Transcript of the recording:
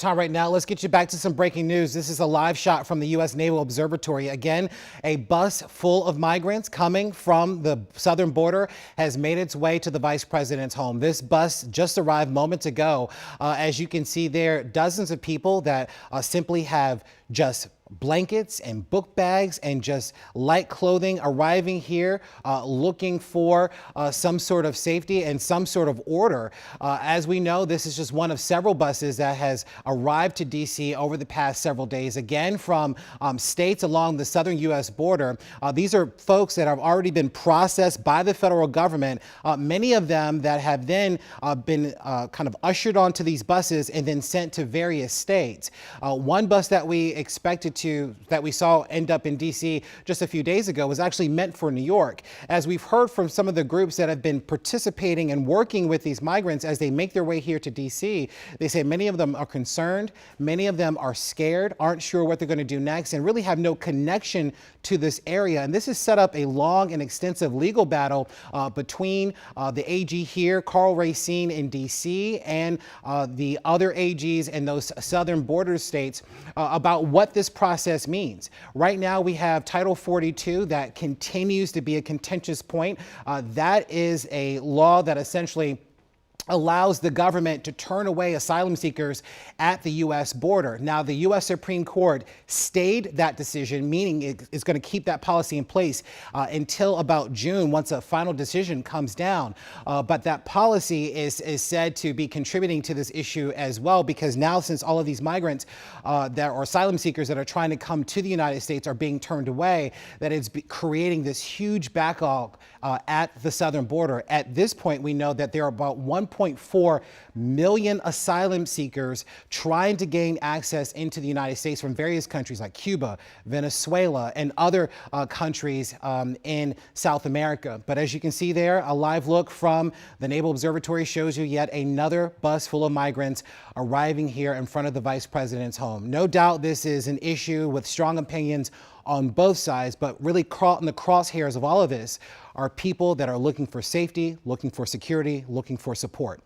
Tom, right now, let's get you back to some breaking news. This is a live shot from the U.S. Naval Observatory. Again, a bus full of migrants coming from the southern border has made its way to the vice president's home. This bus just arrived moments ago. As you can see there, dozens of people that simply have just blankets and book bags and just light clothing arriving here looking for some sort of safety and some sort of order. As we know, this is just one of several buses that has arrived to D.C. over the past several days, again from states along the southern U.S. border. These are folks that have already been processed by the federal government, many of them that have then been kind of ushered onto these buses and then sent to various states. One bus that we saw end up in D.C. just a few days ago was actually meant for New York. As we've heard from some of the groups that have been participating and working with these migrants as they make their way here to D.C., they say many of them are concerned, many of them are scared, aren't sure what they're going to do next, and really have no connection to this area. And this has set up a long and extensive legal battle between the AG here, Carl Racine in D.C., and the other AGs in those southern border states about what this process means. Right now we have Title 42 that continues to be a contentious point. That is a law that essentially allows the government to turn away asylum seekers at the U.S. border. Now, the U.S. Supreme Court stayed that decision, meaning it is going to keep that policy in place until about June, once a final decision comes down. But that policy is said to be contributing to this issue as well, because now, since all of these migrants that are asylum seekers that are trying to come to the United States are being turned away, that it's creating this huge backlog at the southern border. At this point, we know that there are about 1.4 million asylum seekers trying to gain access into the United States from various countries like Cuba, Venezuela, and other countries in South America. But as you can see there, a live look from the Naval Observatory shows you yet another bus full of migrants arriving here in front of the vice president's home. No doubt this is an issue with strong opinions on both sides, but really caught in the crosshairs of all of this are people that are looking for safety, looking for security, looking for support.